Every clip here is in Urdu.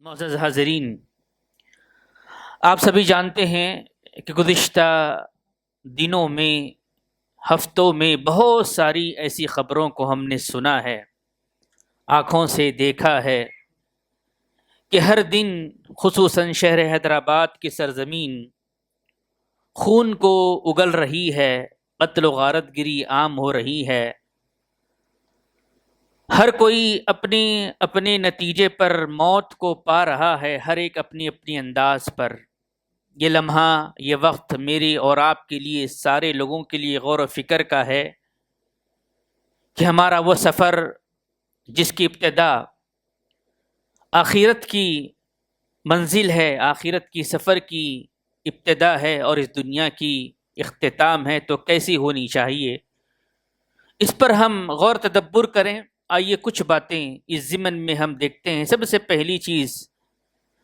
معزز حاضرین، آپ سبھی جانتے ہیں کہ گزشتہ دنوں میں، ہفتوں میں بہت ساری ایسی خبروں کو ہم نے سنا ہے، آنکھوں سے دیکھا ہے کہ ہر دن خصوصاً شہر حیدرآباد کی سرزمین خون کو اگل رہی ہے، قتل و غارت گری عام ہو رہی ہے۔ ہر کوئی اپنے اپنے نتیجے پر موت کو پا رہا ہے، ہر ایک اپنی اپنی انداز پر۔ یہ لمحہ، یہ وقت میرے اور آپ کے لیے، سارے لوگوں کے لیے غور و فکر کا ہے کہ ہمارا وہ سفر جس کی ابتدا آخرت کی منزل ہے، آخرت کی سفر کی ابتدا ہے اور اس دنیا کی اختتام ہے، تو کیسی ہونی چاہیے، اس پر ہم غور تدبر کریں۔ آئیے کچھ باتیں اس ضمن میں ہم دیکھتے ہیں۔ سب سے پہلی چیز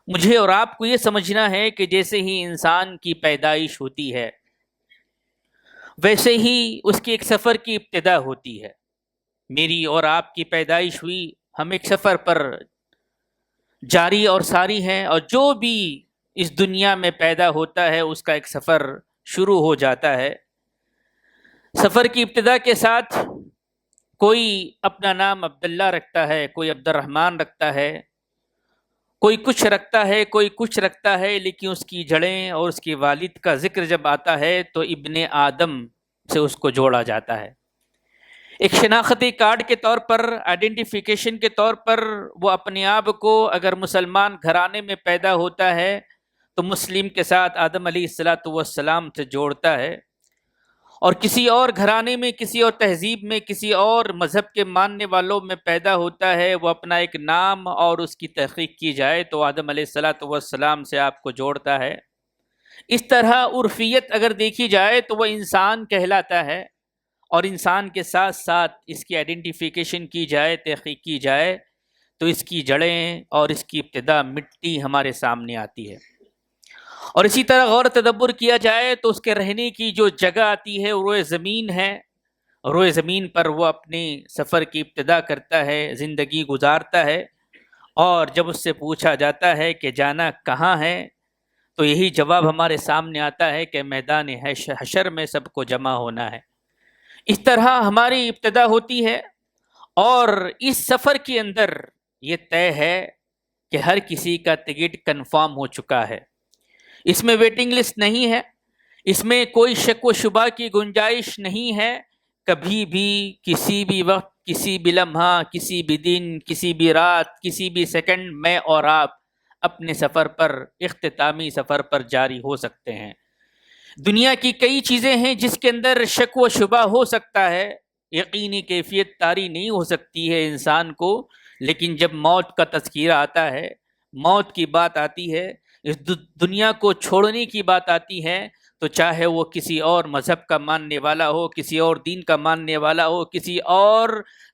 مجھے اور آپ کو یہ سمجھنا ہے کہ جیسے ہی انسان کی پیدائش ہوتی ہے، ویسے ہی اس کی ایک سفر کی ابتدا ہوتی ہے۔ میری اور آپ کی پیدائش ہوئی، ہم ایک سفر پر جاری اور ساری ہیں، اور جو بھی اس دنیا میں پیدا ہوتا ہے اس کا ایک سفر شروع ہو جاتا ہے۔ سفر کی ابتدا کے ساتھ کوئی اپنا نام عبداللہ رکھتا ہے، کوئی عبد الرحمن رکھتا ہے، کوئی کچھ رکھتا ہے، کوئی کچھ رکھتا ہے، لیکن اس کی جڑیں اور اس کے والد کا ذکر جب آتا ہے تو ابن آدم سے اس کو جوڑا جاتا ہے۔ ایک شناختی کارڈ کے طور پر، آئیڈینٹیفیکیشن کے طور پر وہ اپنے آپ کو اگر مسلمان گھرانے میں پیدا ہوتا ہے تو مسلم کے ساتھ آدم علیہ السلام سے جوڑتا ہے، اور کسی اور گھرانے میں، کسی اور تہذیب میں، کسی اور مذہب کے ماننے والوں میں پیدا ہوتا ہے، وہ اپنا ایک نام اور اس کی تحقیق کی جائے تو آدم علیہ السلام سے آپ کو جوڑتا ہے۔ اس طرح عرفیت اگر دیکھی جائے تو وہ انسان کہلاتا ہے، اور انسان کے ساتھ ساتھ اس کی آئیڈینٹیفیکیشن کی جائے، تحقیق کی جائے تو اس کی جڑیں اور اس کی ابتدا مٹی ہمارے سامنے آتی ہے۔ اور اسی طرح غور تدبر کیا جائے تو اس کے رہنے کی جو جگہ آتی ہے وہ روئے زمین ہے۔ روئے زمین پر وہ اپنے سفر کی ابتدا کرتا ہے، زندگی گزارتا ہے، اور جب اس سے پوچھا جاتا ہے کہ جانا کہاں ہے تو یہی جواب ہمارے سامنے آتا ہے کہ میدان حشر میں سب کو جمع ہونا ہے۔ اس طرح ہماری ابتدا ہوتی ہے، اور اس سفر کے اندر یہ طے ہے کہ ہر کسی کا ٹکٹ کنفرم ہو چکا ہے۔ اس میں ویٹنگ لسٹ نہیں ہے، اس میں کوئی شک و شبہ کی گنجائش نہیں ہے۔ کبھی بھی، کسی بھی وقت، کسی بھی لمحہ، کسی بھی دن، کسی بھی رات، کسی بھی سیکنڈ میں اور آپ اپنے سفر پر، اختتامی سفر پر جاری ہو سکتے ہیں۔ دنیا کی کئی چیزیں ہیں جس کے اندر شک و شبہ ہو سکتا ہے، یقینی کیفیت طاری نہیں ہو سکتی ہے انسان کو، لیکن جب موت کا تذکرہ آتا ہے، موت کی بات آتی ہے، اس دنیا کو چھوڑنے کی بات آتی ہے، تو چاہے وہ کسی اور مذہب کا ماننے والا ہو، کسی اور دین کا ماننے والا ہو، کسی اور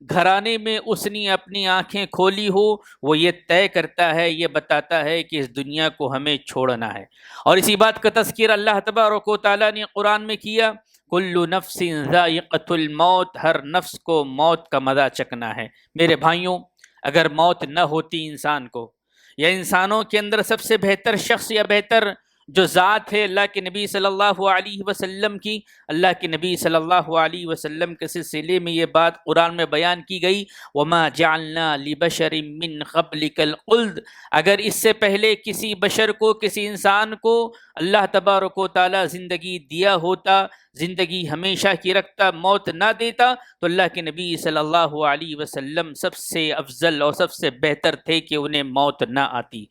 گھرانے میں اس نے اپنی آنکھیں کھولی ہو، وہ یہ طے کرتا ہے، یہ بتاتا ہے کہ اس دنیا کو ہمیں چھوڑنا ہے۔ اور اسی بات کا تذکرہ اللہ تبارک و تعالیٰ نے قرآن میں کیا، کل نفس ذائقۃ الموت، ہر نفس کو موت کا مزہ چکھنا ہے۔ میرے بھائیوں، اگر موت نہ ہوتی انسان کو، یا انسانوں کے اندر سب سے بہتر شخص یا بہتر جو ذات ہے اللہ کے نبی صلی اللہ علیہ وسلم کی، اللہ کے نبی صلی اللہ علیہ وسلم کے سلسلے میں یہ بات قرآن میں بیان کی گئی، وَمَا جَعَلْنَا لِبَشَرٍ مِّن قَبْلِكَ الْخُلْدَ، اگر اس سے پہلے کسی بشر کو، کسی انسان کو اللہ تبارک و تعالیٰ زندگی دیا ہوتا، زندگی ہمیشہ کی رکھتا، موت نہ دیتا، تو اللہ کے نبی صلی اللہ علیہ وسلم سب سے افضل اور سب سے بہتر تھے کہ انہیں موت نہ آتی۔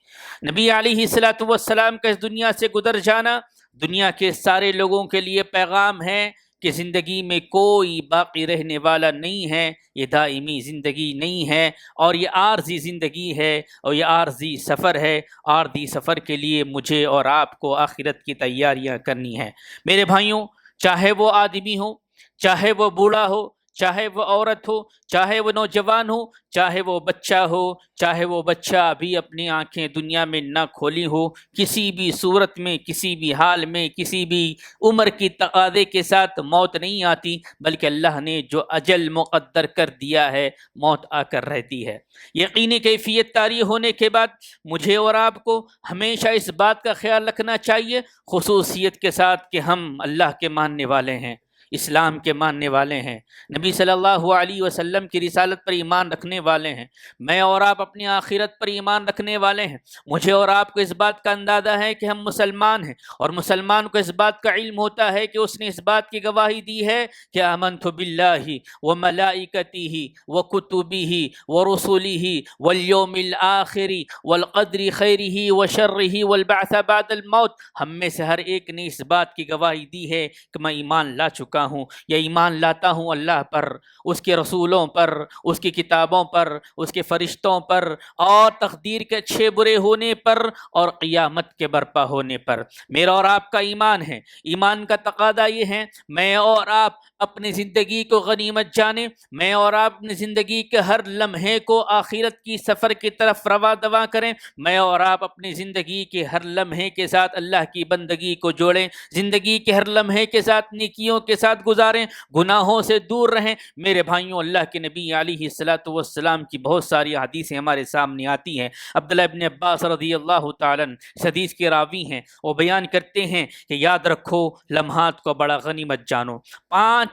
نبی علیہ السلام کا اس دنیا سے گزر جانا دنیا کے سارے لوگوں کے لیے پیغام ہے کہ زندگی میں کوئی باقی رہنے والا نہیں ہے، یہ دائمی زندگی نہیں ہے، اور یہ عارضی زندگی ہے، اور یہ عارضی سفر ہے۔ عارضی سفر کے لیے مجھے اور آپ کو آخرت کی تیاریاں کرنی ہیں۔ میرے بھائیوں، چاہے وہ آدمی ہو، چاہے وہ بوڑھا ہو، چاہے وہ عورت ہو، چاہے وہ نوجوان ہو، چاہے وہ بچہ ہو، چاہے وہ بچہ ابھی اپنی آنکھیں دنیا میں نہ کھولی ہو، کسی بھی صورت میں، کسی بھی حال میں، کسی بھی عمر کی تقاضے کے ساتھ موت نہیں آتی، بلکہ اللہ نے جو اجل مقدر کر دیا ہے موت آ کر رہتی ہے۔ یقینی کیفیت طاری ہونے کے بعد مجھے اور آپ کو ہمیشہ اس بات کا خیال رکھنا چاہیے، خصوصیت کے ساتھ، کہ ہم اللہ کے ماننے والے ہیں، اسلام کے ماننے والے ہیں، نبی صلی اللہ علیہ وسلم کی رسالت پر ایمان رکھنے والے ہیں، میں اور آپ اپنی آخرت پر ایمان رکھنے والے ہیں۔ مجھے اور آپ کو اس بات کا اندازہ ہے کہ ہم مسلمان ہیں، اور مسلمان کو اس بات کا علم ہوتا ہے کہ اس نے اس بات کی گواہی دی ہے کہ آمنت باللہ وملائکتہ وکتبہ ورسلہ والیوم الآخر والقدر خیرہ وشرہ والبعث بعد الموت۔ ہم میں سے ہر ایک نے اس بات کی گواہی دی ہے کہ میں ایمان لا چکا ہوں، یا ایمان لاتا ہوں اللہ پر، اس کے رسولوں پر، اس کی کتابوں پر، اس کے فرشتوں پر، اور تقدیر کے اچھے برے ہونے پر، اور قیامت کے برپا ہونے پر۔ میرا اور آپ کا ایمان ہے، ایمان کا تقاضا یہ ہے میں اور آپ اپنی زندگی کو غنیمت جانیں، میں اور آپ اپنی زندگی کے ہر لمحے کو آخرت کی سفر کی طرف رواں دواں کریں، میں اور آپ اپنی زندگی کے ہر لمحے کے ساتھ اللہ کی بندگی کو جوڑیں، زندگی کے ہر لمحے کے ساتھ نیکیوں کے ساتھ گزاریں، گناہوں سے دور رہیں۔ میرے بھائیوں، اللہ کے نبی علیہ الصلاۃ والسلام کی بہت ساری حدیثیں ہمارے سامنے آتی ہیں۔ عبداللہ ابن عباس رضی اللہ تعالیٰ اس حدیث کے راوی ہیں، وہ بیان کرتے ہیں کہ یاد رکھو، لمحات کو بڑا غنیمت جانو، پانچ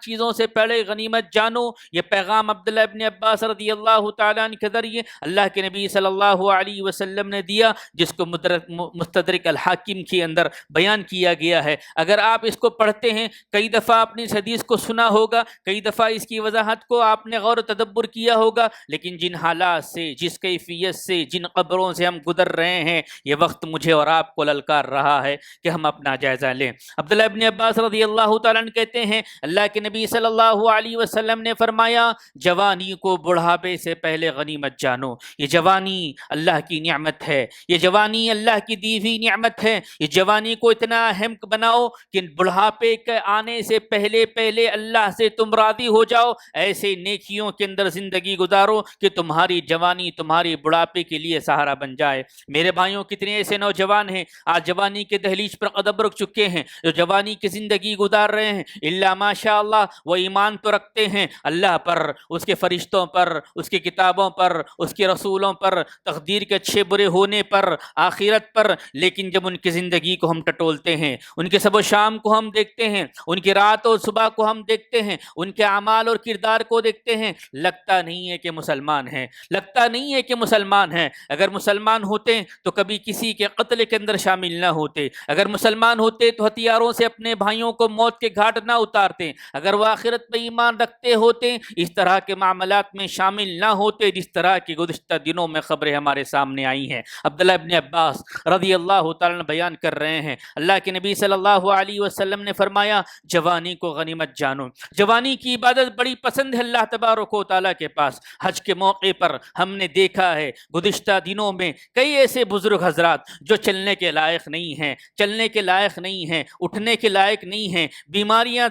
چیزوں سے پہلے غنیمت جانو۔ یہ پیغام عبداللہ ابن عباس رضی اللہ تعالیٰ عنہ کے ذریعے اللہ کے نبی صلی اللہ علیہ وسلم نے دیا، جس کو مستدرک الحاکم کے اندر بیان کیا گیا ہے۔ اگر آپ اس کو پڑھتے ہیں، کئی دفعہ آپ نے اس حدیث کو سنا ہوگا، کئی دفعہ اس کی وضاحت کو آپ نے غور و تدبر کیا ہوگا، لیکن جن حالات سے، جس کیفیت سے، جن قبروں سے ہم گزر رہے ہیں، یہ وقت مجھے اور آپ کو للکار رہا ہے کہ ہم اپنا جائزہ لیں۔ عبداللہ ابن عباس رضی اللہ تعالیٰ عنہ کہتے ہیں، اللہ کے نبی صلی اللہ علیہ وسلم نے فرمایا، جوانی کو بڑھاپے سے پہلے غنیمت جانو۔ یہ جوانی اللہ کی نعمت ہے، یہ جوانی اللہ کی دی ہوئی نعمت ہے۔ یہ جوانی کو اتنا اہم بناؤ کہ بڑھاپے کے آنے سے پہلے اللہ سے تم راضی ہو جاؤ، ایسے نیکیوں کے اندر زندگی گزارو کہ تمہاری جوانی تمہاری بڑھاپے کے لیے سہارا بن جائے۔ میرے بھائیوں، کتنے ایسے نوجوان ہیں آج جوانی کے دہلیز پر قدم رکھ چکے ہیں، جو جوانی کی زندگی گزار رہے ہیں، اللہ ماشاء اللہ وہ ایمان تو رکھتے ہیں اللہ پر، اس کے فرشتوں پر، اس کی کتابوں پر، اس کے رسولوں پر، تقدیر کے اچھے برے ہونے پر، آخرت پر، لیکن جب ان کی زندگی کو ہم ٹٹولتے ہیں، ان کے صبح و شام کو ہم دیکھتے ہیں، ان کی رات اور صبح کو ہم دیکھتے ہیں، ان کے اعمال اور کردار کو دیکھتے ہیں، لگتا نہیں ہے کہ مسلمان ہیں، لگتا نہیں ہے کہ مسلمان ہیں۔ اگر مسلمان ہوتے تو کبھی کسی کے قتل کے اندر شامل نہ ہوتے، اگر مسلمان ہوتے تو ہتھیاروں سے اپنے بھائیوں کو موت کے گھاٹ نہ اتارتے، اگر وہ آخرت پہ ایمان رکھتے ہوتے اس طرح کے معاملات میں شامل نہ ہوتے جس طرح کی گزشتہ دنوں میں خبریں ہمارے سامنے آئی ہیں۔ عبداللہ ابن عباس رضی اللہ تعالیٰ بیان کر رہے ہیں، اللہ کے نبی صلی اللہ علیہ وسلم نے فرمایا، جوانی کو غنیمت جانو۔ جوانی کی عبادت بڑی پسند ہے اللہ تبارک و تعالیٰ کے پاس۔ حج کے موقع پر ہم نے دیکھا ہے گزشتہ دنوں میں کئی ایسے بزرگ حضرات جو چلنے کے لائق نہیں ہیں، چلنے کے لائق نہیں ہیں، اٹھنے کے لائق نہیں ہیں، بیماریاں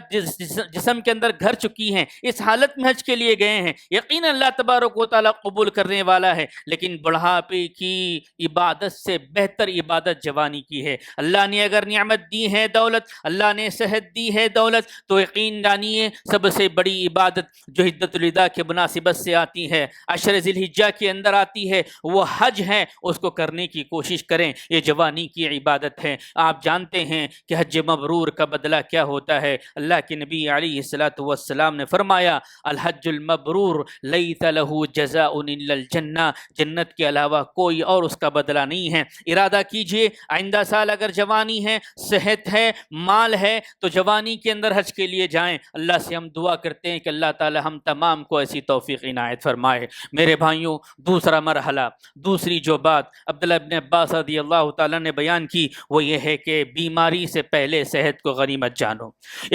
جسم کے اندر گھر چکی ہیں، اس حالت میں حج کے لیے گئے ہیں۔ یقین اللہ تبارک و تعالیٰ قبول کرنے والا ہے، لیکن بڑھاپے کی عبادت سے بہتر عبادت جوانی کی ہے۔ اللہ نے اگر نعمت دی ہے دولت، اللہ نے صحت دی ہے دولت، تو یقین جانیے سب سے بڑی عبادت جو حجۃ الوداع کے مناسبت سے آتی ہے، عشر ذی الحجہ کے اندر آتی ہے، وہ حج ہے، اس کو کرنے کی کوشش کریں۔ یہ جوانی کی عبادت ہے۔ آپ جانتے ہیں کہ حج مبرور کا بدلہ کیا ہوتا ہے۔ اللہ کے نبی علیہ الصلاۃ والسلام نے فرمایا، الحج المبرور لیس لہ جزاء الا الجنہ، جنت کے علاوہ کوئی اور اس کا بدلہ نہیں ہے۔ ارادہ کیجئے آئندہ سال اگر جوانی ہے، صحت ہے، مال ہے، تو جوانی کے اندر حج کے لیے جائیں۔ اللہ سے ہم دعا کرتے ہیں کہ اللہ تعالی ہم تمام کو ایسی توفیق عنایت فرمائے۔ میرے بھائیوں، دوسرا مرحلہ، دوسری جو بات عبداللہ ابن عباس رضی اللہ تعالیٰ نے بیان کی وہ یہ ہے کہ بیماری سے پہلے صحت کو غنیمت جانو۔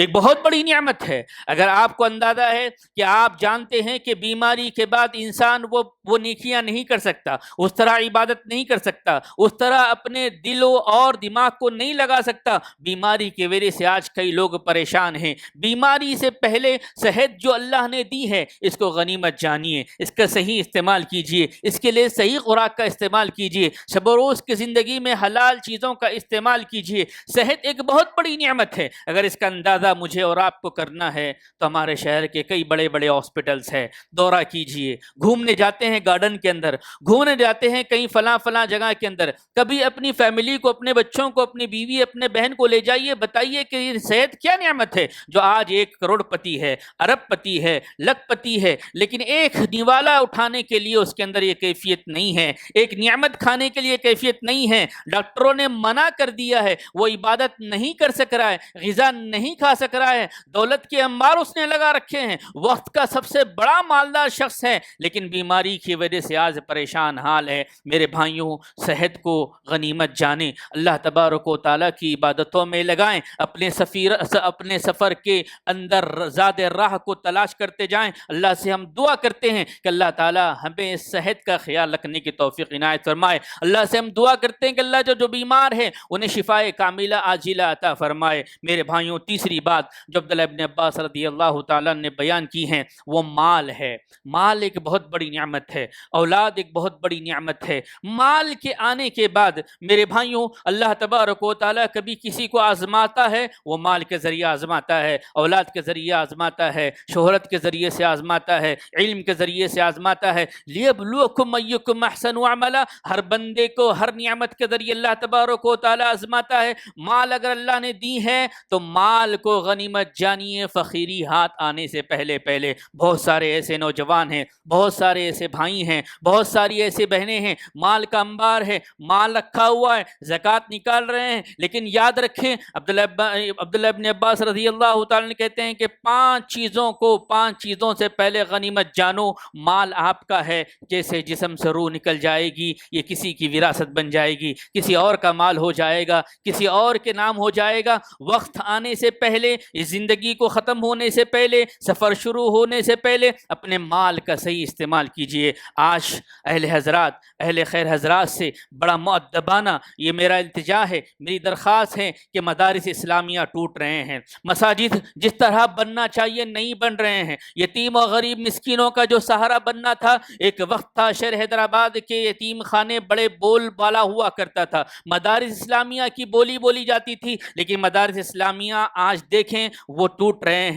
ایک بہت بڑی نعمت ہے۔ اگر آپ کو اندازہ ہے کہ آپ جانتے ہیں کہ بیماری کے بعد انسان وہ نیکیاں نہیں کر سکتا، اس طرح عبادت نہیں کر سکتا، اس طرح اپنے دل اور دماغ کو نہیں لگا سکتا، بیماری کی وجہ سے آج کئی لوگ پریشان ہیں۔ بیماری سے پہلے صحت جو اللہ نے دی ہے اس کو غنیمت جانیے، اس کا صحیح استعمال کیجیے، اس کے لیے صحیح خوراک کا استعمال کیجیے، شب و روز کی زندگی میں حلال چیزوں کا استعمال کیجیے۔ صحت ایک بہت بڑی نعمت ہے۔ اگر اس کا اندازہ مجھے اور آپ کو کرنا ہے تو ہمارے شہر کے کئی بڑے بڑے ہاسپٹلس ہیں، دورہ کیجیے، گھومنے جاتے ہیں گارڈن کے اندر، گھومنے جاتے ہیں کہیں فلاں جگہ کے اندر، کبھی اپنی فیملی کو، اپنے بچوں کو، اپنی بیوی، اپنے بہن کو لے جائیے، بتائیے کہ یہ صحت کیا نعمت ہے جو آج 1 کروڑ پتی ہے، ارب پتی ہے، لکھ پتی ہے، لیکن ایک نوالا اٹھانے کے لیے اس کے اندر یہ کیفیت نہیں ہے، ایک نعمت کھانے کے لیے کیفیت نہیں ہے۔ ڈاکٹروں نے منع کر دیا ہے، وہ عبادت نہیں کر سک رہا ہے، غذا نہیں کھا سک رہا ہے، دولت کے انبار اس نے لگا رکھے ہیں، وقت کا سب سے بڑا مالدار شخص ہے، لیکن بیماری کی وجہ سے آج پریشان حال ہے۔ میرے بھائیوں، صحت کو غنیمت جانیں، اللہ تبارک و تعالیٰ کی عبادتوں میں لگائیں، اپنے سفر کے اندر زاد راہ کو تلاش کرتے جائیں۔ اللہ سے ہم دعا کرتے ہیں کہ اللہ تعالیٰ ہمیں صحت کا خیال رکھنے کی توفیق عنایت فرمائے۔ اللہ سے ہم دعا کرتے ہیں کہ اللہ جو بیمار ہیں انہیں شفائے کاملہ عاجلہ عطا فرمائے۔ میرے بھائیوں، تیسری بات جو عبداللہ ابن عباس رضی اللہ تعالیٰ نے بیان کی ہے وہ مال ہے۔ مال ایک بہت بڑی نعمت ہے، اولاد ایک بہت بڑی نعمت ہے۔ مال کے آنے کے بعد میرے بھائیوں، اللہ تبارک و تعالیٰ کبھی کسی کو آزماتا ہے، وہ مال کے ذریعے آزماتا ہے، اولاد کے ذریعے آزماتا ہے، شہرت کے ذریعے سے آزماتا ہے، علم کے ذریعے سے آزماتا ہے۔ لیبلوکم ایکم احسن عملا، ہر بندے کو ہر نعمت کے ذریعے اللہ تبارک و تعالیٰ آزماتا ہے۔ مال اگر اللہ نے دی ہے تو مال کو غنیمت جانیے، فقیری ہاتھ آنے سے پہلے پہلے۔ بہت سارے ایسے نوجوان ہیں، بہت سارے ایسے بھائی ہیں، بہت ساری ایسے بہنیں ہیں، مال کا انبار ہے، مال رکھا ہوا ہے، زکوٰۃ نکال رہے ہیں، لیکن یاد رکھیں عبداللہ ابن عباس رضی اللہ تعالیٰ کہتے ہیں کہ 5 چیزوں سے پہلے غنیمت جانو۔ مال آپ کا ہے، جیسے جسم سے روح نکل جائے گی یہ کسی کی وراثت بن جائے گی، کسی اور کا مال ہو جائے گا، کسی اور کے نام ہو جائے گا۔ وقت آنے سے پہلے، اس زندگی کو ختم ہونے سے پہلے، سفر شروع ہونے سے پہلے اپنے مال کا صحیح استعمال کیجئے۔ آج اہل خیر حضرات سے بڑا مؤدبانہ یہ میرا التجا ہے، میری درخواست ہے کہ مدارس اسلامیہ ٹوٹ رہے ہیں، مساجد جس طرح بننا چاہیے نہیں بن رہے ہیں، یتیم و غریب مسکینوں کا جو سہارا بننا تھا، ایک وقت تھا شہر حیدرآباد کے یتیم خانے بڑے بول بالا ہوا کرتا تھا، مدارس اسلامیہ کی بولی جاتی تھی، لیکن مدارس اسلامیہ آج دیکھیں وہ ٹوٹ رہے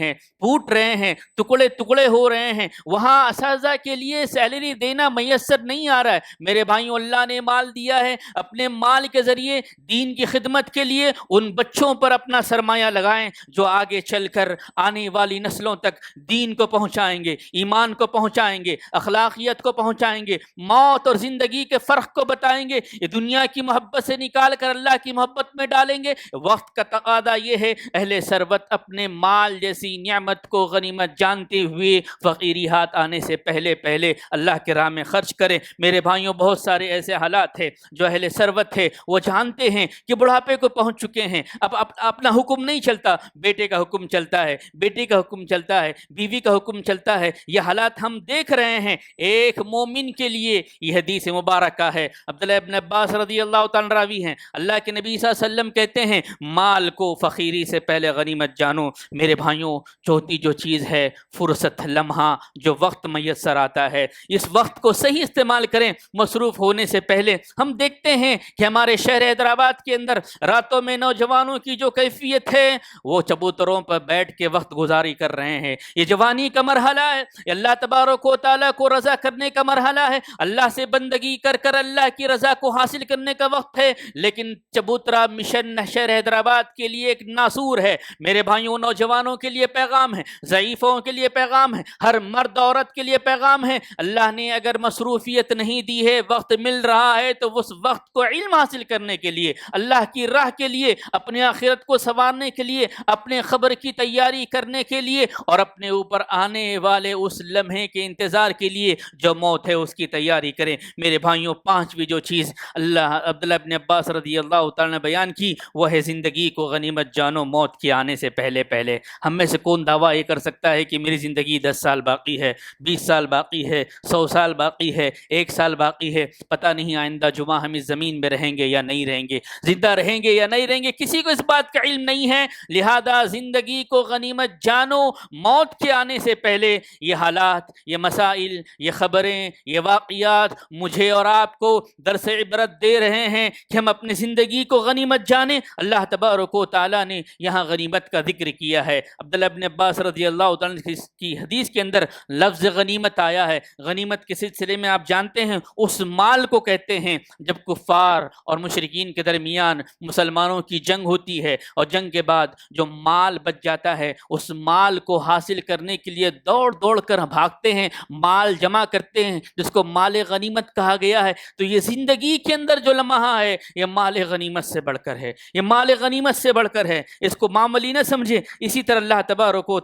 ہیں، ٹکڑے ہو رہے ہیں، وہاں اساتذہ کے لیے سیلری دینا میسر نہیں آ رہا ہے۔ میرے بھائیوں، اللہ نے مال دیا ہے، اپنے مال کے ذریعے دین کی خدمت کے لیے ان بچوں پر اپنا سرمایہ لگائیں جو آگے چل کر آنے والی نسلوں تک دین کو پہنچائیں گے، ایمان کو پہنچائیں گے، اخلاقیت کو پہنچائیں گے، موت اور زندگی کے فرق کو بتائیں گے، یہ دنیا کی محبت سے نکال کر اللہ کی محبت میں ڈالیں گے۔ وقت کا تقاضا یہ ہے اہل ثروت اپنے مال جیسی نعمت کو غنیمت جانتے ہوئے فقیری ہاتھ آنے سے پہلے اللہ کے راہ میں خرچ کریں۔ میرے بھائیوں، بہت سارے ایسے حالات ہیں جو اہل ثروت ہے وہ جانتے ہیں کہ بڑھاپے کو پہنچ چکے ہیں، اب اپنا حکم نہیں چلتا، بیٹے کا حکم چلتا ہے، بیٹی کا حکم چلتا ہے، بیوی کا حکم چلتا ہے۔ یہ حالات ہم دیکھ رہے ہیں۔ ایک مومن کے لیے یہ حدیث مبارکہ ہے، عبداللہ ابن عباس رضی اللہ تعالیٰ راوی ہیں، اللہ کے نبی صلی اللہ علیہ وسلم کہتے ہیں مال کو فقیری سے پہلے غنیمت جانو۔ میرے بھائیوں، چوتھی جو چیز ہے فرصت، لمحہ جو وقت میسر آتا ہے، اس وقت کو صحیح استعمال کریں مصروف ہونے سے پہلے۔ ہم دیکھتے ہیں کہ ہمارے شہر حیدرآباد کے اندر راتوں میں نوجوانوں کی جو کیفیت ہے وہ چبوتروں پر بیٹھ کے وقت گزاری کر رہے ہیں۔ یہ جوانی کا مرحلہ ہے، یہ اللہ تبارک و تعالیٰ کو رضا کرنے کا مرحلہ ہے، اللہ سے بندگی کر کر اللہ کی رضا کو حاصل کرنے کا وقت ہے، لیکن چبوترا مشن شہر حیدرآباد کے لیے ایک ناسور ہے۔ میرے بھائیوں، نوجوانوں کے لیے پیغام ہے، ضعیفوں کے لیے پیغام ہے، ہر مرد عورت کے لیے پیغام ہے۔ اللہ نے اگر مصروفیت نہیں دی ہے، وقت مل رہا ہے تو اس وقت کو علم حاصل کرنے کے لیے، اللہ کی راہ کے لیے، اپنے آخرت کو سنوارنے کے لیے، اپنے خبر کی تیاری کرنے کے لیے، اور اپنے اوپر آنے والے اس لمحے کے انتظار کے لیے جو موت ہے اس کی تیاری کریں۔ میرے بھائیوں، پانچویں جو چیز عبداللہ ابن عباس رضی اللہ تعالیٰ نے بیان کی وہ ہے زندگی کو غنیمت جانو موت کے آنے سے پہلے پہلے۔ ہم میں سے کون دعویٰ یہ کر سکتا ہے کہ میری زندگی 10 سال باقی ہے، 20 سال باقی ہے، 100 سال باقی ہے، 1 سال باقی ہے؟ پتہ نہیں آئندہ جمعہ ہم اس زمین میں رہیں گے یا نہیں رہیں گے، زندہ رہیں گے یا نہیں رہیں گے، کسی کو اس بات کا علم نہیں ہے۔ لہذا زندگی کو غنیمت جانو، موت کے آنے سے پہلے یہ حالات، یہ مسائل، یہ خبریں، یہ واقعات مجھے اور آپ کو درس عبرت دے رہے ہیں کہ ہم اپنی زندگی کو غنیمت جانیں۔ اللہ تبارک و تعالیٰ نے یہاں غنیمت کا ذکر کیا ہے۔ عبداللہ ابن عباس رضی اللہ تعالیٰ کی حدیث کے اندر لفظ غنیمت آیا ہے۔ غنیمت کے سلسلے میں آپ جانتے ہیں اس مال کو کہتے ہیں جب کفار اور مشرکین کے درمیان مسلمانوں کی جنگ ہوتی ہے، اور جنگ کے بعد جو مال بچ جاتا ہے اس مال کو حاصل کرنے کے لیے دوڑ دوڑ کر بھاگتے ہیں، مال جمع کرتے ہیں، جس کو مال غنیمت کہا گیا ہے۔ تو یہ زندگی کے اندر جو لمحہ ہے یہ مال غنیمت سے بڑھ کر ہے، یہ مال غنیمت سے بڑھ کر ہے، اس کو معمولی نہ سمجھے۔ اسی طرح اللہ تبارک و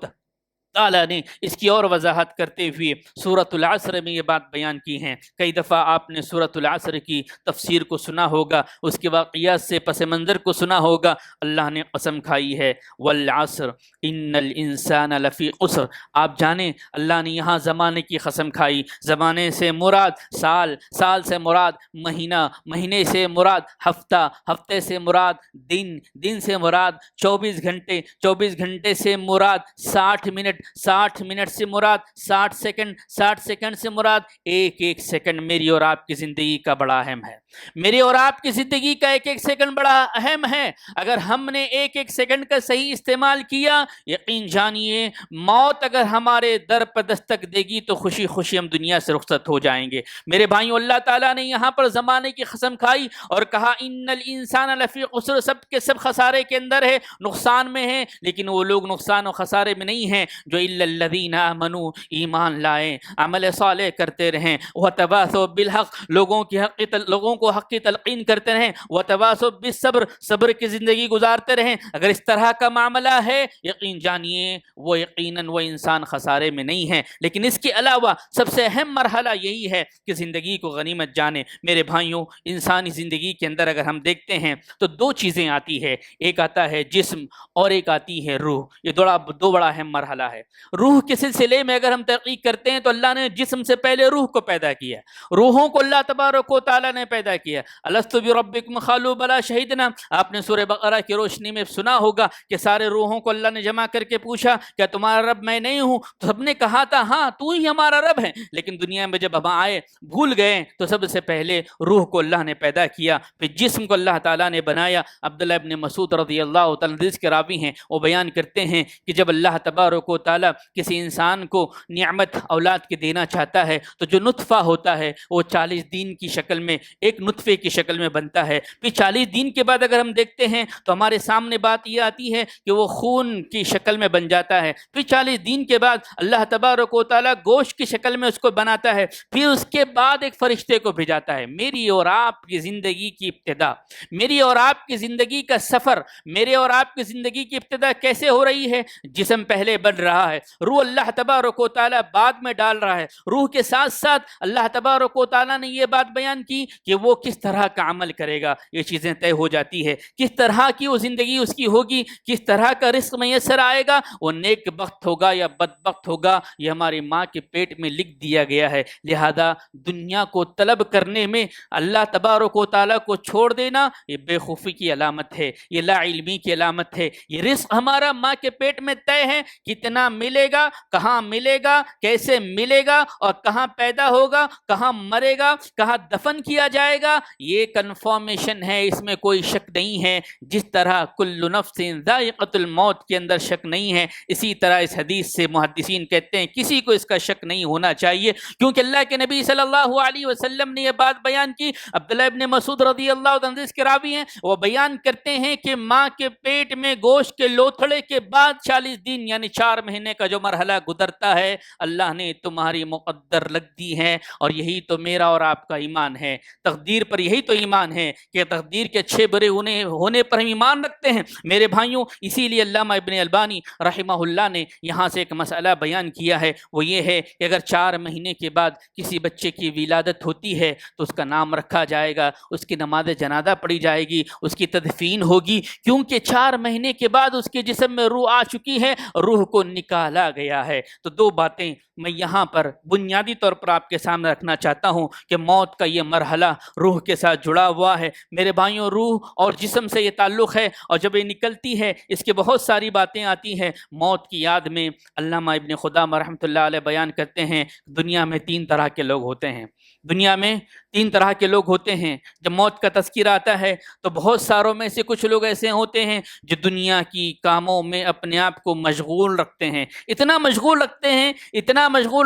تعالیٰ نے اس کی اور وضاحت کرتے ہوئے سورۃ العصر میں یہ بات بیان کی ہیں۔ کئی دفعہ آپ نے سورۃ العصر کی تفسیر کو سنا ہوگا، اس کے واقعات سے پس منظر کو سنا ہوگا۔ اللہ نے قسم کھائی ہے والعصر ان الانسان لفی خسر۔ آپ جانیں اللہ نے یہاں زمانے کی قسم کھائی۔ زمانے سے مراد سال، سال سے مراد مہینہ، مہینے سے مراد ہفتہ، ہفتے سے مراد دن، دن سے مراد 24 گھنٹے، 24 گھنٹے سے مراد 60 منٹ، 60 منٹ سے مراد 60 سیکنڈ، 60 سیکنڈ سے مراد ایک ایک سیکنڈ میری اور آپ کی زندگی کا بڑا اہم ہے۔ میری اور آپ کی زندگی کا ایک ایک سیکنڈ بڑا اہم ہے۔ اگر ہم نے ایک ایک سیکنڈ کا صحیح استعمال کیا، یقین جانیے موت اگر ہمارے در پر دستک دے گی تو خوشی خوشی ہم دنیا سے رخصت ہو جائیں گے۔ میرے بھائیوں، اللہ تعالیٰ نے یہاں پر زمانے کی قسم کھائی اور کہا ان الانسان لفی خسر، سب کے سب خسارے کے اندر ہے، نقصان میں ہیں، لیکن وہ لوگ نقصان و خسارے میں نہیں ہیں جو الا الذین آمنوا، ایمان لائے، عمل صالح کرتے رہیں، وتواصوا بالحق، لوگوں کو حق کی تلقین کرتے رہیں، وتواصوا بالصبر، صبر کی زندگی گزارتے رہیں۔ اگر اس طرح کا معاملہ ہے یقین جانیے وہ یقیناً وہ انسان خسارے میں نہیں ہے۔ لیکن اس کے علاوہ سب سے اہم مرحلہ یہی ہے کہ زندگی کو غنیمت جانیں۔ میرے بھائیوں، انسانی زندگی کے اندر اگر ہم دیکھتے ہیں تو 2 چیزیں آتی ہے، ایک آتا ہے جسم اور ایک آتی ہے روح۔ یہ دو بڑا اہم مرحلہ ہے۔ روح کے سلسلے میں اگر ہم تحقیق کرتے ہیں تو اللہ نے جسم سے پہلے روح کو پیدا کیا، روحوں کو اللہ تبارک و تعالیٰ نے پیدا کیا۔ الست بربکم قالوا بلی شہدنا، آپ نے سورہ بقرہ کی روشنی میں سنا ہوگا کہ سارے روحوں کو اللہ نے جمع کر کے پوچھا کیا تمہارا رب میں نہیں ہوں؟ تو سب نے کہا تھا ہاں تو ہی ہمارا رب ہے۔ لیکن دنیا میں جب ہم آئے بھول گئے تو سب سے پہلے روح کو اللہ نے پیدا کیا، پھر جسم کو اللہ تعالیٰ نے بنایا۔ عبداللہ ابن مسعود رضی اللہ تعالیٰ حدیث کے راوی ہیں، وہ بیان کرتے ہیں کہ جب اللہ تبارک و تعالیٰ کسی انسان کو نعمت اولاد کے دینا چاہتا ہے تو جو نطفہ ہوتا ہے وہ 40 دن کی شکل میں، ایک نطفے کی شکل میں بنتا ہے۔ پھر 40 دن کے بعد اگر ہم دیکھتے ہیں تو ہمارے سامنے بات یہ آتی ہے کہ وہ خون کی شکل میں بن جاتا ہے۔ پھر 40 دن کے بعد اللہ تبارک و تعالیٰ گوشت کی شکل میں اس کو بناتا ہے، پھر اس کے بعد ایک فرشتے کو بھیجاتا ہے۔ میری اور آپ کی زندگی کی ابتدا، میری اور آپ کی زندگی کا سفر، میرے اور آپ کی زندگی کی ابتدا کیسے ہو رہی ہے؟ جسم پہلے بن رہا ہے، روح اللہ تبارک و تعالیٰ بعد میں ڈال رہا ہے۔ روح کے ساتھ ساتھ اللہ تبارک و تعالیٰ نے یہ بات بیان کی کہ وہ کس طرح کا عمل کرے گا، یہ چیزیں طے ہو جاتی ہے۔ کس طرح کی وہ زندگی اس کی ہوگی، کس طرح کا رزق میسر آئے گا، وہ نیک بخت ہوگا یا بدبخت ہوگا، یہ ہماری ماں کے پیٹ میں لکھ دیا گیا ہے۔ لہذا دنیا کو طلب کرنے میں اللہ تبارک و تعالیٰ کو چھوڑ دینا یہ بے خوفی کی علامت ہے، یہ لا علمی کی علامت ہے۔ یہ رزق ہمارا ماں کے پیٹ میں طے ہے، کتنا ملے گا، کہاں ملے گا، کیسے ملے گا، اور کہاں پیدا ہوگا، کہاں مرے گا، کہاں دفن کیا جائے گا، یہ کنفرمیشن ہے، اس میں کوئی شک نہیں ہے۔ جس طرح کل نفس ذائقۃ الموت کے اندر شک نہیں ہے، اسی طرح اس حدیث سے محدثین کہتے ہیں کسی کو اس کا شک نہیں ہونا چاہیے، کیونکہ اللہ کے نبی صلی اللہ علیہ وسلم نے یہ بات بیان کی۔ عبداللہ ابن مسعود رضی اللہ عنہ کے راوی ہیں، وہ بیان کرتے ہیں کہ ماں کے پیٹ میں گوشت کے لوتھڑے کے بعد 40 دن یعنی 4 مہینے مہینے کا جو مرحلہ گزرتا ہے اللہ نے تمہاری مقدر لگ دی ہے، اور یہی تو میرا اور آپ کا ایمان ہے، تقدیر پر یہی تو ایمان ہے کہ تقدیر کے اچھے برے ہونے پر ہم ایمان رکھتے ہیں میرے بھائیوں۔ اسی لیے علامہ ابن البانی رحمہ اللہ نے یہاں سے ایک مسئلہ بیان کیا ہے، وہ یہ ہے کہ اگر 4 مہینے کے بعد کسی بچے کی ولادت ہوتی ہے تو اس کا نام رکھا جائے گا، اس کی نماز جنازہ پڑھی جائے گی، اس کی تدفین ہوگی، کیونکہ 4 مہینے کے بعد اس کے جسم میں روح آ چکی ہے، روح کو نکالا گیا ہے۔ تو 2 باتیں میں یہاں پر بنیادی طور پر آپ کے سامنے رکھنا چاہتا ہوں کہ موت کا یہ مرحلہ روح کے ساتھ جڑا ہوا ہے میرے بھائیوں، روح اور جسم سے یہ تعلق ہے، اور جب یہ نکلتی ہے اس کے بہت ساری باتیں آتی ہیں موت کی یاد میں۔ علامہ ابن خدامہ رحمۃ اللہ علیہ بیان کرتے ہیں دنیا میں 3 طرح کے لوگ ہوتے ہیں، دنیا میں 3 طرح کے لوگ ہوتے ہیں۔ جب موت کا تذکرہ آتا ہے تو بہت ساروں میں سے کچھ لوگ ایسے ہوتے ہیں جو دنیا کی کاموں میں اپنے آپ کو مشغول رکھتے ہیں، اتنا مشغول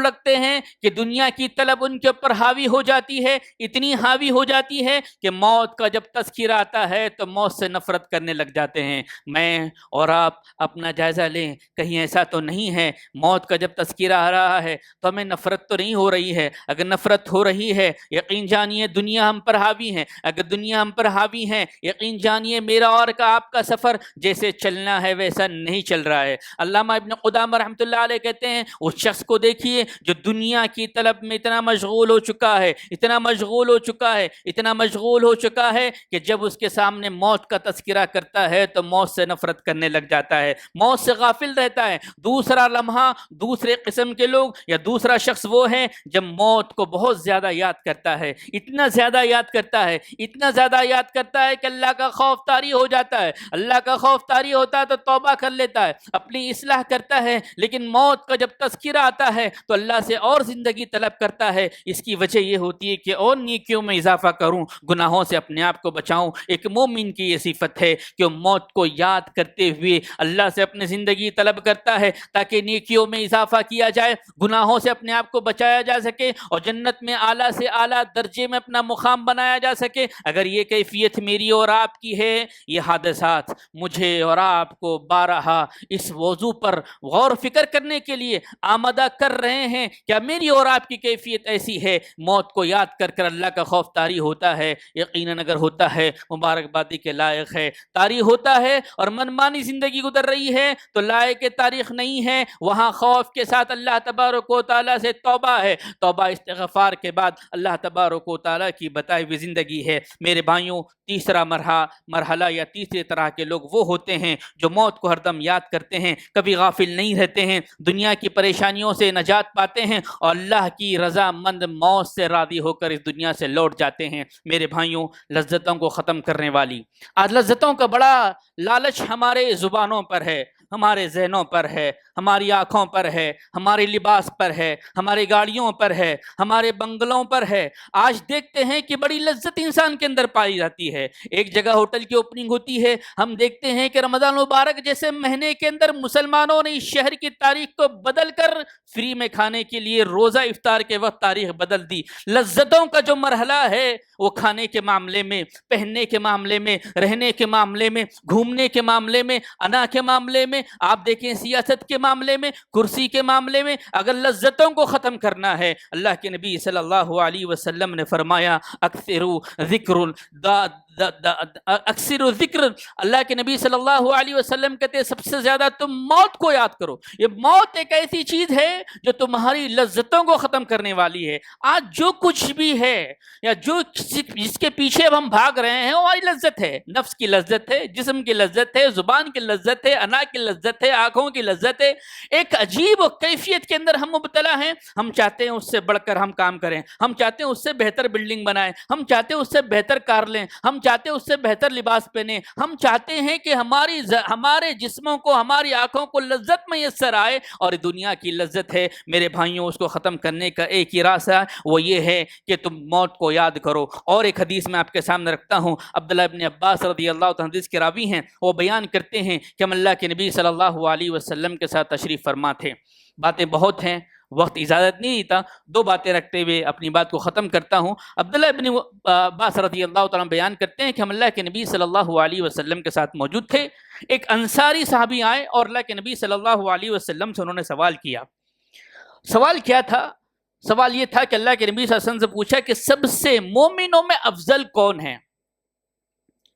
رکھتے ہیں کہ دنیا کی طلب ان کے اوپر حاوی ہو جاتی ہے، اتنی حاوی ہو جاتی ہے کہ موت کا جب تذکرہ آتا ہے تو موت سے نفرت کرنے لگ جاتے ہیں۔ میں اور آپ اپنا جائزہ لیں، کہیں ایسا تو نہیں ہے موت کا جب تذکرہ آ رہا ہے تو ہمیں نفرت تو نہیں ہو رہی ہے؟ اگر نفرت ہو رہی ہے یقین جانیے دنیا ہم پر حاوی ہے، اگر دنیا ہم پر حاوی ہے یقین جانیے میرا اور آپ کا سفر جیسے چلنا ہے ویسا نہیں چل رہا ہے۔ علامہ ابن قدامہ رحمۃ اللہ علیہ کہتے ہیں اس شخص کو دیکھیے جو دنیا کی طلب میں اتنا مشغول ہو چکا ہے کہ جب اس کے سامنے موت کا تذکرہ کرتا ہے تو موت سے نفرت کرنے لگ جاتا ہے، موت سے غافل رہتا ہے۔ دوسرا لمحہ دوسرے قسم کے لوگ یا دوسرا شخص وہ ہے جب موت کو بہت زیادہ یاد کرتا ہے، اتنا زیادہ یاد کرتا ہے کہ اللہ کا خوف طاری ہو جاتا ہے، اللہ کا خوف طاری ہوتا ہے تو توبہ کر لیتا ہے، اپنی اصلاح کرتا ہے، لیکن موت کا جب تذکرہ آتا ہے تو اللہ سے اور زندگی طلب کرتا ہے۔ اس کی وجہ یہ ہوتی ہے کہ اور نیکیوں میں اضافہ کروں، گناہوں سے اپنے آپ کو بچاؤں۔ ایک مومن کی یہ صفت ہے کہ وہ موت کو یاد کرتے ہوئے اللہ سے اپنی زندگی طلب کرتا ہے تاکہ نیکیوں میں اضافہ کیا جائے، گناہوں سے اپنے آپ کو بچایا جا سکے اور جنت میں اعلیٰ سے اعلیٰ درجے میں اپنا مقام بنایا جا سکے۔ اگر یہ کیفیت میری اور آپ کی ہے، یہ حادثات مجھے اور آپ کو بارہا اس موضوع پر غور فکر کرنے کے لیے آمادہ کر رہے ہیں۔ کیا میری اور آپ کی کیفیت ایسی ہے؟ موت کو یاد کر کر اللہ کا خوف طاری ہوتا ہے؟ یقیناً اگر ہوتا ہے مبارکبادی کے لائق ہے، طاری ہوتا ہے اور منمانی زندگی گزر رہی ہے تو لائق تاریخ نہیں ہے، وہاں خوف کے ساتھ اللہ تبارک و تعالیٰ سے توبہ ہے، توبہ استغفار کے بعد اللہ تبارک و تعالیٰ کی بتائی ہوئی زندگی ہے۔ میرے بھائیوں، تیسرا مرحلہ یا تیسرے طرح کے لوگ وہ ہوتے ہیں جو موت کو ہر دم یاد کرتے ہیں، کبھی غافل نہیں رہتے ہیں، دنیا کی پریشانیوں سے نجات پاتے ہیں اور اللہ کی رضا مند موت سے راضی ہو کر اس دنیا سے لوٹ جاتے ہیں۔ میرے بھائیوں، لذتوں کو ختم کرنے والی آج لذتوں کا بڑا لالچ ہمارے زبانوں پر ہے، ہمارے ذہنوں پر ہے، ہماری آنکھوں پر ہے، ہمارے لباس پر ہے، ہماری گاڑیوں پر ہے، ہمارے بنگلوں پر ہے۔ آج دیکھتے ہیں کہ بڑی لذت انسان کے اندر پائی جاتی ہے۔ ایک جگہ ہوٹل کی اوپننگ ہوتی ہے، ہم دیکھتے ہیں کہ رمضان مبارک جیسے مہینے کے اندر مسلمانوں نے اس شہر کی تاریخ کو بدل کر فری میں کھانے کے لیے روزہ افطار کے وقت تاریخ بدل دی۔ لذتوں کا جو مرحلہ ہے وہ کھانے کے معاملے میں، پہننے کے معاملے میں، رہنے کے معاملے میں، گھومنے کے معاملے میں، انا کے معاملے میں، آپ دیکھیں سیاست کے معاملے میں، کرسی کے معاملے میں، اگر لذتوں کو ختم کرنا ہے، اللہ کے نبی صلی اللہ علیہ وسلم نے فرمایا اکثر ذکر، اللہ کے نبی صلی اللہ علیہ وسلم کہتے ہیں سب سے زیادہ تم موت کو یاد کرو۔ یہ موت ایک ایسی چیز ہے جو تمہاری لذتوں کو ختم کرنے والی ہے۔ آج جو کچھ بھی ہے یا جس کے پیچھے اب ہم بھاگ رہے ہیں وہ ہماری لذت ہے، نفس کی لذت ہے، جسم کی لذت ہے، زبان کی لذت ہے، انا کی لذت ہے، آنکھوں کی لذت ہے۔ ایک عجیب کیفیت کے اندر ہم مبتلا ہیں۔ ہم چاہتے ہیں اس سے بڑھ کر ہم کام کریں، ہم چاہتے ہیں اس سے بہتر بلڈنگ بنائیں، ہم چاہتے ہیں اس سے بہتر کار لیں، ہم چاہتے ہیں اس سے بہتر لباس پہنیں، ہم چاہتے ہیں کہ ہمارے جسموں کو، ہماری آنکھوں کو لذت میسر آئے، اور دنیا کی لذت ہے میرے بھائیوں، اس کو ختم کرنے کا ایک ہی راستہ ہے، وہ یہ ہے کہ تم موت کو یاد کرو۔ اور ایک حدیث میں آپ کے سامنے رکھتا ہوں، عبداللہ ابن عباس رضی اللہ عنہ حدیث کے راوی ہیں، وہ بیان کرتے ہیں کہ ہم اللہ کے نبی صلی اللہ علیہ وسلم کے ساتھ تشریف فرما تھے، باتیں بہت ہیں وقت اجازت نہیں دیتا. دو باتیں رکھتے ہوئے اپنی بات کو ختم کرتا ہوں. عبداللہ ابن عباس رضی اللہ تعالیٰ بیان کرتے ہیں کہ ہم اللہ کے نبی صلی اللہ علیہ وسلم کے ساتھ موجود تھے. ایک انصاری صحابی آئے اور اللہ کے نبی صلی اللہ علیہ وسلم سے انہوں نے سوال کیا. سوال کیا تھا؟ سوال یہ تھا کہ اللہ کے نبی صلی اللہ علیہ وسلم سے پوچھا کہ سب سے مومنوں میں افضل کون ہے؟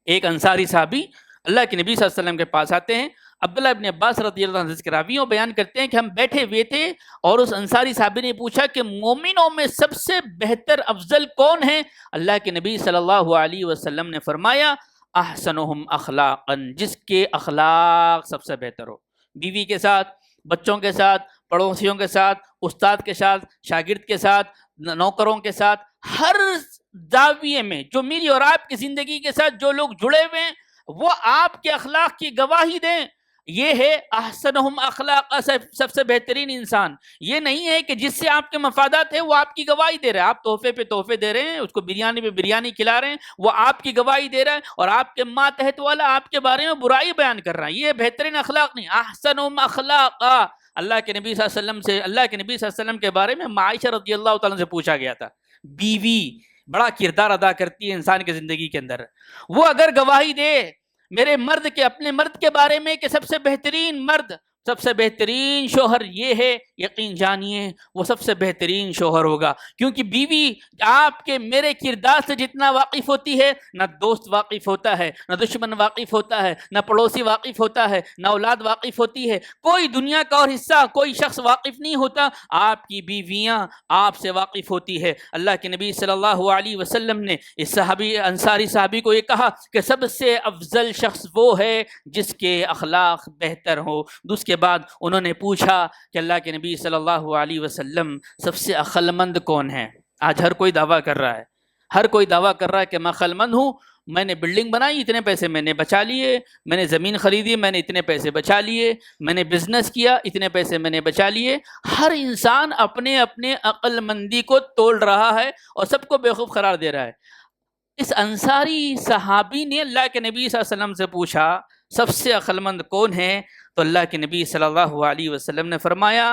ایک انصاری صحابی اللہ کے نبی صلی اللہ علیہ وسلم کے پاس آتے ہیں. عبداللہ ابن عباس رضی اللہ عنہ راویوں بیان کرتے ہیں کہ ہم بیٹھے ہوئے تھے اور اس انصاری صحابی نے پوچھا کہ مومنوں میں سب سے بہتر افضل کون ہے؟ اللہ کے نبی صلی اللہ علیہ وسلم نے فرمایا احسنہم اخلاقا، جس کے اخلاق سب سے بہتر ہو. بیوی کے ساتھ، بچوں کے ساتھ، پڑوسیوں کے ساتھ، استاد کے ساتھ، شاگرد کے ساتھ، نوکروں کے ساتھ، ہر زاویے میں جو میری اور آپ کی زندگی کے ساتھ جو لوگ جڑے ہوئے ہیں وہ آپ کے اخلاق کی گواہی دیں. یہ ہے احسنہم اخلاق، سب سے بہترین انسان. یہ نہیں ہے کہ جس سے آپ کے مفادات ہیں وہ آپ کی گواہی دے رہا ہے. آپ تحفے پہ تحفے دے رہے ہیں، اس کو بریانی پہ بریانی کھلا رہے ہیں، وہ آپ کی گواہی دے رہا ہے اور آپ کے ماتحت والا آپ کے بارے میں برائی بیان کر رہا ہے. یہ بہترین اخلاق نہیں. احسنہم اخلاق، اللہ کے نبی صلی اللہ علیہ وسلم سے، اللہ کے نبی صلی اللہ علیہ وسلم کے بارے میں عائشہ رضی اللہ تعالیٰ سے پوچھا گیا تھا. بیوی بڑا کردار ادا کرتی ہے انسان کی زندگی کے اندر. وہ اگر گواہی دے میرے مرد کے، اپنے مرد کے بارے میں کہ سب سے بہترین مرد، سب سے بہترین شوہر یہ ہے، یقین جانیے وہ سب سے بہترین شوہر ہوگا. کیونکہ بیوی آپ کے میرے کردار سے جتنا واقف ہوتی ہے، نہ دوست واقف ہوتا ہے، نہ دشمن واقف ہوتا ہے، نہ پڑوسی واقف ہوتا ہے، نہ اولاد واقف ہوتی ہے، کوئی دنیا کا اور حصہ، کوئی شخص واقف نہیں ہوتا. آپ کی بیویاں آپ سے واقف ہوتی ہے. اللہ کے نبی صلی اللہ علیہ وسلم نے اس صحابی، انصاری صحابی کو یہ کہا کہ سب سے افضل شخص وہ ہے جس کے اخلاق بہتر ہو. اس کے بعد انہوں نے پوچھا کہ اللہ کے نبی صلی اللہ علیہ وسلم سب سے عقل مند کون ہے؟ آج ہر کوئی دعویٰ کر رہا ہے، ہر کوئی دعویٰ کر رہا ہے کہ میں عقل مند ہوں، میں نے بلڈنگ بنائی اتنے پیسے میں نے بچا لیے، میں نے زمین خریدی میں نے اتنے پیسے بچا لیے، میں نے بزنس کیا اتنے پیسے میں نے بچا لیے. ہر انسان اپنے اپنے عقل مندی کو تول رہا ہے اور سب کو بیوقوف قرار دے رہا ہے. اس انصاری صحابی نے اللہ کے نبی صلی اللہ علیہ وسلم سے پوچھا سب سے عقل مند کون ہے؟ تو اللہ کے نبی صلی اللہ علیہ وسلم نے فرمایا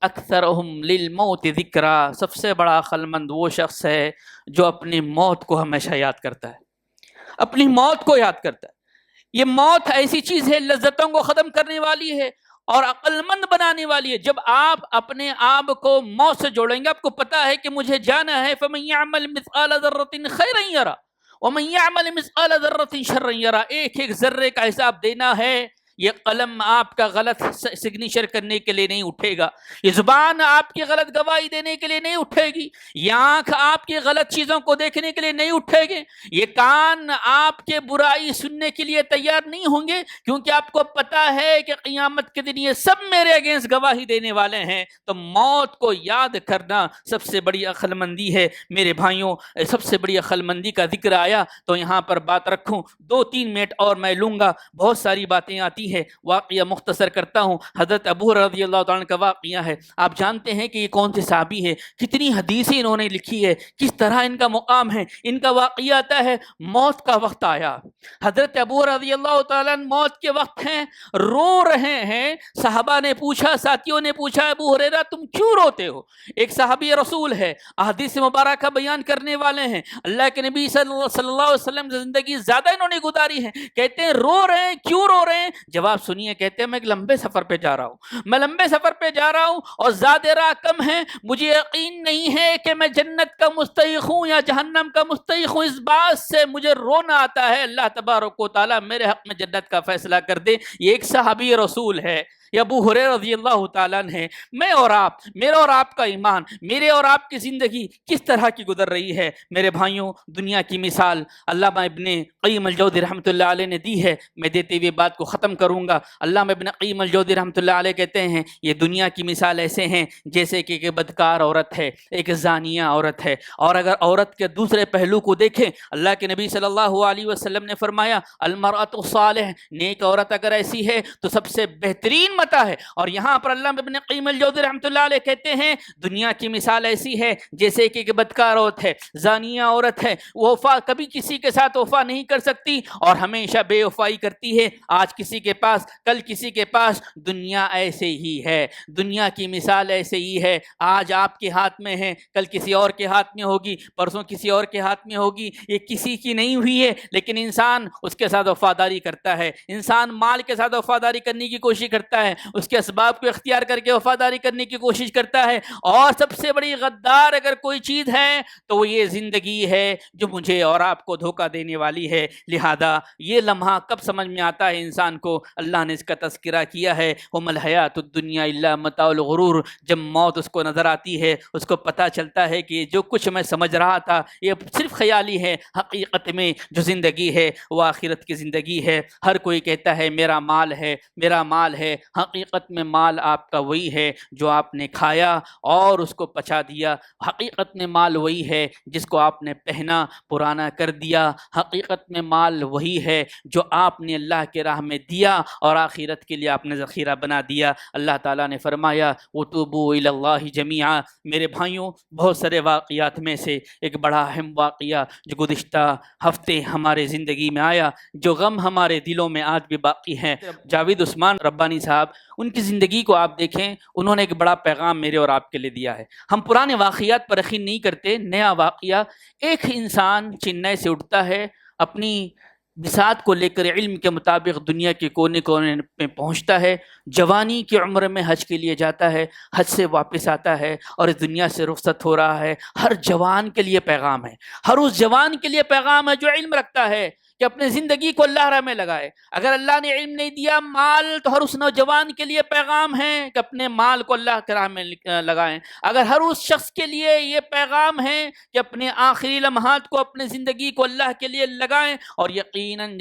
اکثرہم للموت ذکرا، سب سے بڑا عقل مند وہ شخص ہے جو اپنی موت کو ہمیشہ یاد کرتا ہے، اپنی موت کو یاد کرتا ہے. یہ موت ایسی چیز ہے لذتوں کو ختم کرنے والی ہے اور عقل مند بنانے والی ہے. جب آپ اپنے آپ کو موت سے جوڑیں گے، آپ کو پتا ہے کہ مجھے جانا ہے. فَمَن يَعْمَلْ مِثْقَالَ ذَرَّةٍ خَيْرًا يَرَهُ وَمَن يَعْمَلْ مِثْقَالَ ذَرَّةٍ شَرًّا يَرَهُ. ایک ایک ذرے کا حساب دینا ہے. یہ قلم آپ کا غلط سگنیچر کرنے کے لیے نہیں اٹھے گا، یہ زبان آپ کی غلط گواہی دینے کے لیے نہیں اٹھے گی، یہ آنکھ آپ کی غلط چیزوں کو دیکھنے کے لیے نہیں اٹھے گی، یہ کان آپ کے برائی سننے کے لیے تیار نہیں ہوں گے، کیونکہ آپ کو پتا ہے کہ قیامت کے دن یہ سب میرے اگینسٹ گواہی دینے والے ہیں. تو موت کو یاد کرنا سب سے بڑی عقل مندی ہے. میرے بھائیوں، سب سے بڑی عقل مندی کا ذکر آیا تو یہاں پر بات رکھوں، 2-3 منٹ اور میں لوں گا، بہت ساری باتیں آتی ہے. واقعہ مختصر کرتا ہوں. حضرت ابو رضی اللہ تعالیٰ کا واقعہ ہے. آپ جانتے ہیں کہ یہ کون سے صحابی ہے، کتنی حدیثیں انہوں نے لکھی ہے، کس طرح ان کا مقام ہے. ان کا واقعہ آتا ہے موت کا وقت آیا. حضرت ابو رضی اللہ تعالیٰ موت کے وقت ہیں، رو رہے ہیں. صحابہ نے پوچھا، ساتھیوں نے پوچھا ابو ہریرہ تم کیوں روتے ہو؟ ایک صحابی رسول ہے، احادیث مبارکہ بیان کرنے والے ہیں، اللہ کے نبی صلی اللہ علیہ وسلم سے زندگی زیادہ انہوں نے گزاری ہے. کہتے ہیں رو رہے ہیں، کیوں رو رہے ہیں؟ جواب سنیے. کہتے ہیں میں ایک لمبے سفر پہ جا رہا ہوں، میں لمبے سفر پہ جا رہا ہوں اور زیادہ راہ کم ہے، مجھے یقین نہیں ہے کہ میں جنت کا مستحق ہوں یا جہنم کا مستحق ہوں. اس بات سے مجھے رونا آتا ہے. اللہ تبارک و تعالیٰ میرے حق میں جنت کا فیصلہ کر دے. یہ ایک صحابی رسول ہے، یہ ابو ہریرہ رضی اللہ تعالیٰ عنہ ہے. میں اور آپ، میرا اور آپ کا ایمان، میرے اور آپ کی زندگی کس طرح کی گزر رہی ہے؟ میرے بھائیوں، دنیا کی مثال علامہ ابن قیم الجوزی رحمۃ اللہ علیہ نے دی ہے. میں دیتے ہوئے بات کو ختم کروں گا. علامہ ابن قیم الجوزی رحمۃ اللہ علیہ کہتے ہیں یہ دنیا کی مثال ایسے ہیں جیسے کہ ایک بدکار عورت ہے، ایک زانیہ عورت ہے. اور اگر عورت کے دوسرے پہلو کو دیکھیں، اللہ کے نبی صلی اللہ علیہ وسلم نے فرمایا المرأۃ الصالح، نیک عورت اگر ایسی ہے تو سب سے بہترین متاع ہے۔ اور یہاں پر علامہ ابن قیم الجوزی رحمۃ اللہ علیہ کہتے ہیں دنیا کی مثال ایسی ہے جیسے کہ ایک بدکار عورت ہے، زانیہ عورت ہے، وہ وفا کبھی کسی کے ساتھ وفا نہیں کر سکتی اور ہمیشہ بے وفائی کرتی ہے، آج کسی کے پاس کل کسی کے پاس۔ دنیا ایسے ہی ہے، دنیا کی مثال ایسے ہی ہے، آج آپ کے ہاتھ میں ہے، کل کسی اور کے ہاتھ میں ہوگی، پرسوں کسی اور کے ہاتھ میں ہوگی، یہ کسی کی نہیں ہوئی ہے، لیکن انسان اس کے ساتھ وفاداری کرتا ہے، انسان مال کے ساتھ وفاداری کرنے کی کوشش کرتا ہے، اس کے اسباب کو اختیار کر کے وفاداری کرنے کی کوشش کرتا ہے، اور سب سے بڑی غدار اگر کوئی چیز ہے تو وہ یہ زندگی ہے جو مجھے اور آپ کو دھوکہ دینے والی ہے۔ لہذا یہ لمحہ کب سمجھ میں آتا ہے انسان کو؟ اللہ نے اس کا تذکرہ کیا ہے، وَمَا الْحَيَاةُ الدُّنْيَا إِلَّا مَتَاعُ الْغُرُورِ۔ جب موت اس کو نظر آتی ہے اس کو پتہ چلتا ہے کہ جو کچھ میں سمجھ رہا تھا یہ صرف خیالی ہے، حقیقت میں جو زندگی ہے وہ آخرت کی زندگی ہے۔ ہر کوئی کہتا ہے میرا مال ہے، میرا مال ہے، حقیقت میں مال آپ کا وہی ہے جو آپ نے کھایا اور اس کو پچا دیا، حقیقت میں مال وہی ہے جس کو آپ نے پہنا پرانا کر دیا، حقیقت میں مال وہی ہے جو آپ نے اللہ کے راہ میں دیا اور آخرت کے لیے آپ نے ذخیرہ بنا دیا۔ اللہ تعالیٰ نے فرمایا وَتُوبُوا إِلَى اللَّهِ جَمِيعًا۔ میرے بھائیوں، بہت سارے واقعات میں سے ایک بڑا اہم واقعہ جو گزشتہ ہفتے ہمارے زندگی میں آیا، جو غم ہمارے دلوں میں آج بھی باقی ہیں، جاوید عثمان ربانی صاحب، ان کی زندگی کو آپ دیکھیں، انہوں نے ایک بڑا پیغام میرے اور آپ کے لیے دیا ہے۔ ہم پرانے واقعات پر یقین نہیں کرتے، نیا واقعہ، ایک انسان چنئی سے اٹھتا ہے، اپنی بساط کو لے کر علم کے مطابق دنیا کے کونے کونے میں پہنچتا ہے، جوانی کی عمر میں حج کے لیے جاتا ہے، حج سے واپس آتا ہے اور اس دنیا سے رخصت ہو رہا ہے۔ ہر جوان کے لیے پیغام ہے، ہر اس جوان کے لیے پیغام ہے جو علم رکھتا ہے کہ اپنے زندگی کو اللہ راہ میں لگائے۔ اگر اللہ نے علم نہیں دیا مال تو ہر اس نوجوان کے لیے پیغام ہے کہ اپنے مال کو اللہ کے راہ میں لگائیں۔ اگر ہر اس شخص کے لیے یہ پیغام ہے کہ اپنے آخری لمحات کو اپنے زندگی کو اللہ کے لیے لگائیں، اور یقین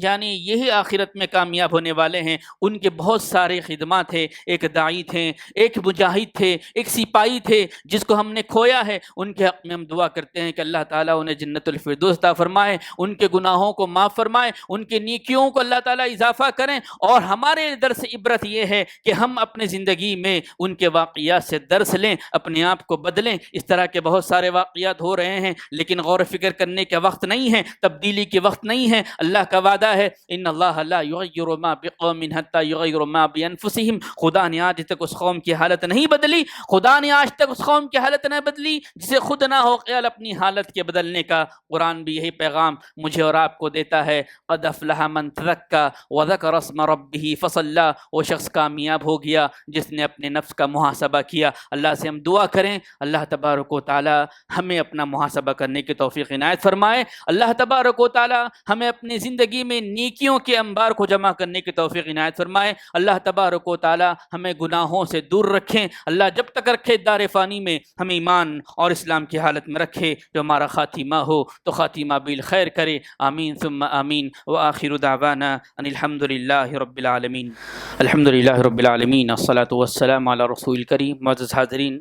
جانے یہی آخرت میں کامیاب ہونے والے ہیں۔ ان کے بہت سارے خدمات تھے، ایک داعی تھے، ایک مجاہد تھے، ایک سپاہی تھے جس کو ہم نے کھویا ہے۔ ان کے حق میں ہم دعا کرتے ہیں کہ اللہ تعالیٰ انہیں جنت الفردوس عطا فرمائے، ان کے گناہوں کو معاف فرمائے، ان کی نیکیوں کو اللہ تعالیٰ اضافہ کریں، اور ہمارے درس عبرت یہ ہے کہ ہم اپنے زندگی میں ان کے واقعات سے درس لیں، اپنے آپ کو بدلیں۔ اس طرح کے بہت سارے واقعات ہو رہے ہیں لیکن غور و فکر کرنے کے وقت نہیں ہے، تبدیلی کے وقت نہیں ہے۔ اللہ کا وعدہ ہے ان اللہ لا یغیر ما بقوم حتی یغیروا ما بانفسہم۔ خدا نے آج تک اس قوم کی حالت نہیں بدلی، خدا نے آج تک اس قوم کی حالت نہیں بدلی جسے خود نہ ہو خیال اپنی حالت کے بدلنے کا۔ قرآن بھی یہی پیغام مجھے اور آپ کو دیتا ہے، قد افلح من تزکی وذکر اسم ربہ فصلی۔ وہ شخص کامیاب ہو گیا جس نے اپنے نفس کا محاسبہ کیا۔ اللہ سے ہم دعا کریں اللہ تبارک و تعالی ہمیں اپنا محاسبہ کرنے کی توفیق عنایت فرمائے، اللہ تبارک و تعالی ہمیں اپنی زندگی میں نیکیوں کے انبار کو جمع کرنے کی توفیق عنایت فرمائے، اللہ تبارک و تعالی ہمیں گناہوں سے دور رکھیں، اللہ جب تک رکھے دار فانی میں ہمیں ایمان اور اسلام کی حالت میں رکھے، جو ہمارا خاتمہ ہو تو خاتمہ بالخیر کرے، آمین ثم آمین، وآخر دعوانا ان الحمد للہ رب العالمین۔ الحمد للہ رب العالمین، الصلاۃ والسلام علی رسول الکریم۔ معزز حاضرین،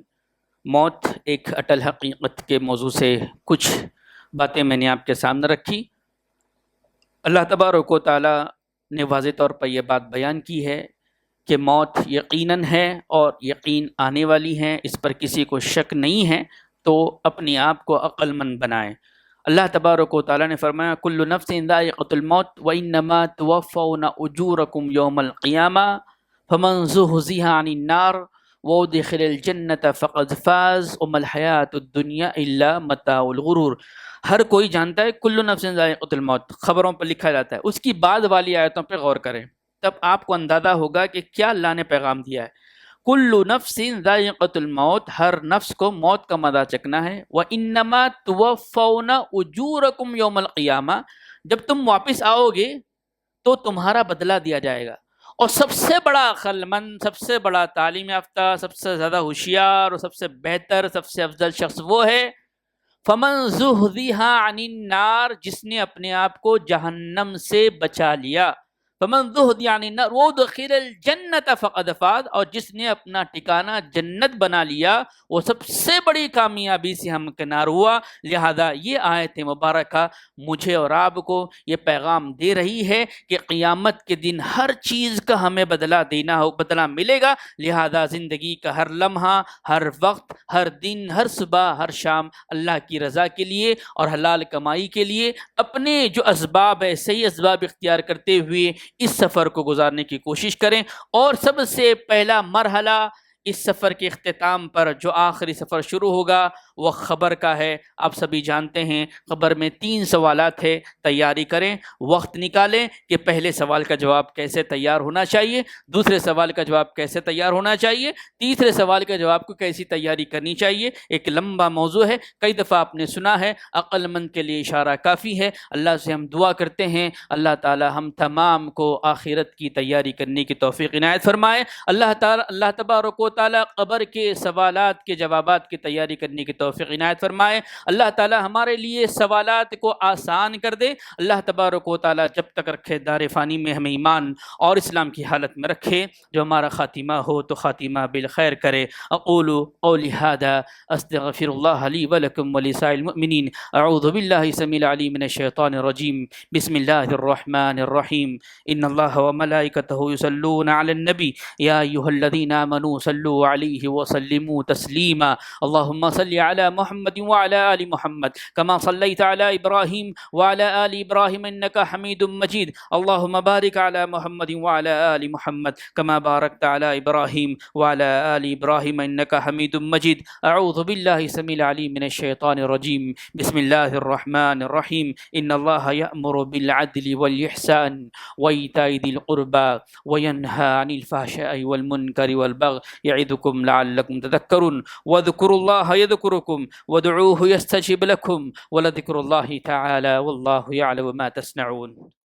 موت ایک اٹل حقیقت کے موضوع سے کچھ باتیں میں نے آپ کے سامنے رکھی۔ اللہ تبارک و تعالی نے واضح طور پر یہ بات بیان کی ہے کہ موت یقیناً ہے اور یقین آنے والی ہے، اس پر کسی کو شک نہیں ہے، تو اپنے آپ کو عقل مند بنائیں۔ اللہ تبارک و تعالی نے فرمایا کل نفس ذائقۃ الموت وانما توفون اجورکم یوم القیامہ فمن زحزح عن النار وادخل الجنة فقد فاز وما الحیاۃ الدنیا الا متاع الغرور۔ ہر کوئی جانتا ہے کل نفس ذائقۃ الموت، خبروں پر لکھا جاتا ہے، اس کی بعد والی آیتوں پہ غور کریں تب آپ کو اندازہ ہوگا کہ کیا اللہ نے پیغام دیا ہے۔ کل نفس ذائقۃ الموت، ہر نفس کو موت کا مزہ چکنا ہے۔ وانما توفون اجورکم یوم القیامہ، جب تم واپس آؤ گے تو تمہارا بدلہ دیا جائے گا۔ اور سب سے بڑا عقل مند، سب سے بڑا تعلیم یافتہ، سب سے زیادہ ہوشیار اور سب سے بہتر، سب سے افضل شخص وہ ہے فمن زحزح عن النار، جس نے اپنے آپ کو جہنم سے بچا لیا۔ فمن زہد یعنی النار وادخل الجنت فقد فاز، اور جس نے اپنا ٹھکانہ جنت بنا لیا وہ سب سے بڑی کامیابی سے ہمکنار ہوا۔ لہذا یہ آیت مبارکہ مجھے اور آپ کو یہ پیغام دے رہی ہے کہ قیامت کے دن ہر چیز کا ہمیں بدلہ ملے گا، لہذا زندگی کا ہر لمحہ، ہر وقت، ہر دن، ہر صبح، ہر شام اللہ کی رضا کے لیے اور حلال کمائی کے لیے اپنے جو اسباب ہے صحیح اسباب اختیار کرتے ہوئے اس سفر کو گزارنے کی کوشش کریں۔ اور سب سے پہلا مرحلہ اس سفر کے اختتام پر جو آخری سفر شروع ہوگا وہ خبر کا ہے۔ آپ سبھی جانتے ہیں خبر میں 3 سوالات ہے، تیاری کریں، وقت نکالیں کہ پہلے سوال کا جواب کیسے تیار ہونا چاہیے، دوسرے سوال کا جواب کیسے تیار ہونا چاہیے، تیسرے سوال کا جواب کو کیسی تیاری کرنی چاہیے۔ ایک لمبا موضوع ہے، کئی دفعہ آپ نے سنا ہے، عقل مند کے لیے اشارہ کافی ہے۔ اللہ سے ہم دعا کرتے ہیں اللہ تعالی ہم تمام کو آخرت کی تیاری کرنے کی توفیق عنایت فرمائے۔ اللہ تبارک و تعالی قبر کے سوالات کے جوابات کی تیاری کرنے کی توفیق عنایت فرمائے۔ اللہ تعالی ہمارے لیے سوالات کو آسان کر دے۔ اللہ تبارک و تعالی جب تک رکھے دار فانی میں ہمیں ایمان اور اسلام کی حالت میں رکھے، جو ہمارا خاتمہ ہو تو خاتمہ بالخیر کرے۔ اقول قولی ھذا استغفر اللہ لی ولکم ولسائر المؤمنین۔ اعوذ باللہ السمیع العلیم من الشیطان الرجیم۔ بسم اللہ الرحمن الرحیم۔ ان اللہ وملائکتہ یصلون علی النبی یا ایھا الذین آمنوا صلوا علیہ وسلموا تسلیما۔ اللہم صل علی محمد وعلی آل محمد کما صلیت علی ابراہیم وعلی آل ابراہیم انک حمید مجید۔ اللہم بارک علی محمد وعلی آل محمد کما بارکت علی ابراہیم وعلی آل ابراہیم انک حمید مجید۔ اعوذ باللہ السمیع العلیم من الشیطان الرجیم۔ بسم اللہ الرحمن الرحیم۔ ان اللہ یأمر بالعدل والاحسان وایتاء ذی القربى وینہی عن الفحشاء والمنکر والبغی یعظکم لعلکم تذکرون۔ واذکروا اللہ یذکرکم وادعوہ یستجب لکم ولذکر اللہ تعالی واللہ یعلم ما تصنعون۔